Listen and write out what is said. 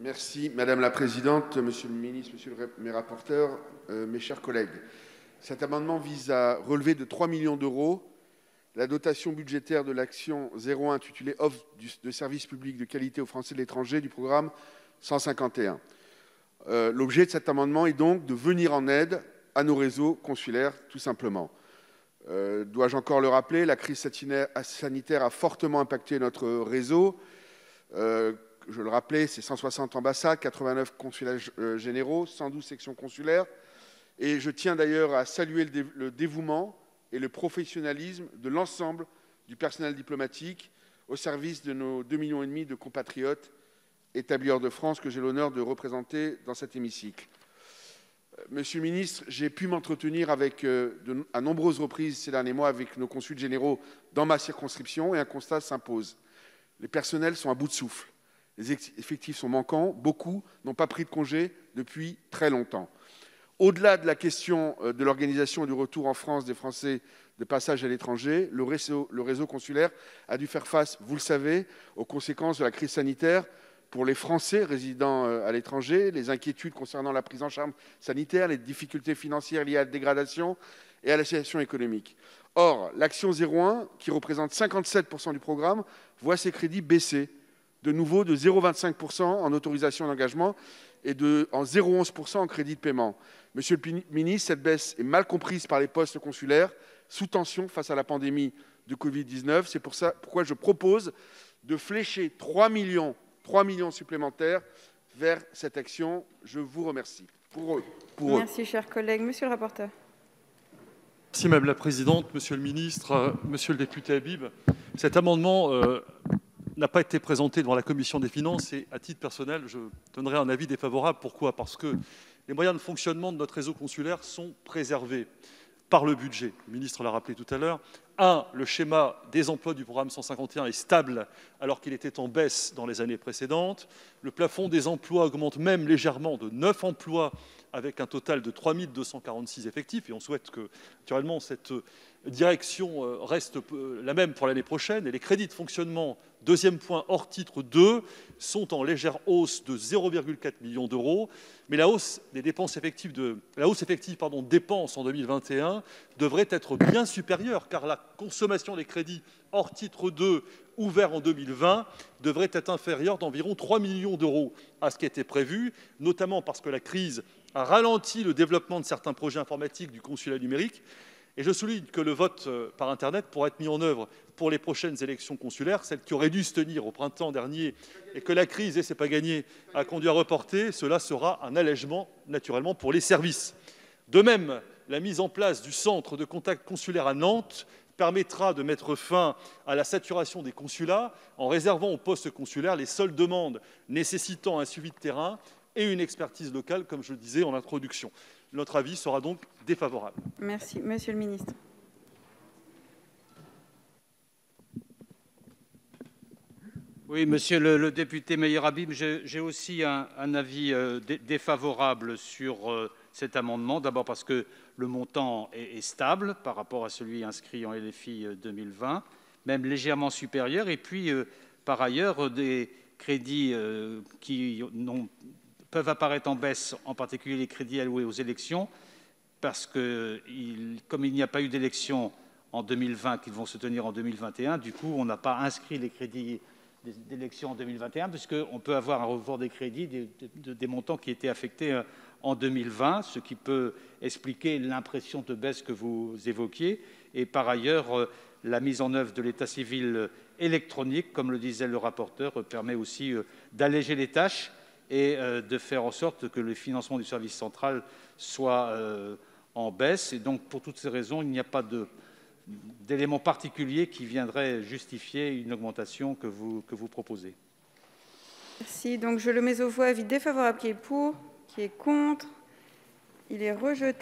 Merci Madame la Présidente, Monsieur le Ministre, mes rapporteurs, mes chers collègues. Cet amendement vise à relever de 3 millions d'euros la dotation budgétaire de l'action 01 intitulée Offre de services publics de qualité aux Français de l'étranger du programme 151. L'objet de cet amendement est donc de venir en aide à nos réseaux consulaires, tout simplement. Dois-je encore le rappeler, la crise sanitaire a fortement impacté notre réseau. Je le rappelais, c'est 160 ambassades, 89 consulats généraux, 112 sections consulaires. Et je tiens d'ailleurs à saluer le dévouement et le professionnalisme de l'ensemble du personnel diplomatique au service de nos 2,5 millions de compatriotes établis hors de France que j'ai l'honneur de représenter dans cet hémicycle. Monsieur le ministre, j'ai pu m'entretenir à nombreuses reprises ces derniers mois avec nos consuls généraux dans ma circonscription et un constat s'impose. Les personnels sont à bout de souffle. Les effectifs sont manquants. Beaucoup n'ont pas pris de congé depuis très longtemps. Au-delà de la question de l'organisation et du retour en France des Français de passage à l'étranger, le réseau consulaire a dû faire face, vous le savez, aux conséquences de la crise sanitaire pour les Français résidant à l'étranger, les inquiétudes concernant la prise en charge sanitaire, les difficultés financières liées à la dégradation et à la situation économique. Or, l'action 01, qui représente 57% du programme, voit ses crédits baisser de nouveau de 0,25% en autorisation d'engagement et en 0,11% en crédit de paiement. Monsieur le ministre, cette baisse est mal comprise par les postes consulaires, sous tension face à la pandémie de Covid-19. C'est pourquoi je propose de flécher 3 millions supplémentaires vers cette action. Je vous remercie. Merci, cher collègue. Monsieur le rapporteur. Merci, Madame la Présidente, Monsieur le Ministre, Monsieur le député Habib. Cet amendement n'a pas été présenté devant la Commission des finances et, à titre personnel, je donnerai un avis défavorable. Pourquoi ? Parce que les moyens de fonctionnement de notre réseau consulaire sont préservés par le budget. Le ministre l'a rappelé tout à l'heure. Le schéma des emplois du programme 151 est stable alors qu'il était en baisse dans les années précédentes. Le plafond des emplois augmente même légèrement de 9 emplois avec un total de 3 246 effectifs. Et on souhaite que, naturellement, cette direction reste la même pour l'année prochaine. Et les crédits de fonctionnement, deuxième point, hors titre 2, sont en légère hausse de 0,4 millions d'euros. Mais la hausse des dépenses effectives, dépenses en 2021 devrait être bien supérieure, car la consommation des crédits hors titre 2 ouverts en 2020 devrait être inférieure d'environ 3 millions d'euros à ce qui était prévu, notamment parce que la crise a ralenti le développement de certains projets informatiques du consulat numérique. Et je souligne que le vote par Internet pourra être mis en œuvre pour les prochaines élections consulaires, celles qui auraient dû se tenir au printemps dernier et que la crise, et c'est pas gagné, a conduit à reporter. Cela sera un allègement, naturellement, pour les services. De même, la mise en place du centre de contact consulaire à Nantes permettra de mettre fin à la saturation des consulats en réservant aux postes consulaires les seules demandes nécessitant un suivi de terrain et une expertise locale, comme je le disais en introduction. Notre avis sera donc défavorable. Merci. Monsieur le ministre. Oui, monsieur le député Meyer Habib, j'ai aussi un avis défavorable sur cet amendement. D'abord parce que le montant est stable par rapport à celui inscrit en LFI 2020, même légèrement supérieur. Et puis, par ailleurs, des crédits qui peuvent apparaître en baisse, en particulier les crédits alloués aux élections, parce que, comme il n'y a pas eu d'élections en 2020 qui vont se tenir en 2021, du coup, on n'a pas inscrit les crédits d'élections en 2021, puisqu'on peut avoir un report des crédits des montants qui étaient affectés en 2020, ce qui peut expliquer l'impression de baisse que vous évoquiez. Et par ailleurs, la mise en œuvre de l'état civil électronique, comme le disait le rapporteur, permet aussi d'alléger les tâches et de faire en sorte que le financement du service central soit en baisse. Et donc, pour toutes ces raisons, il n'y a pas d'éléments particuliers qui viendraient justifier une augmentation que vous proposez. Merci. Donc, je le mets aux voix. Avis défavorable qui est pour, qui est contre. Il est rejeté.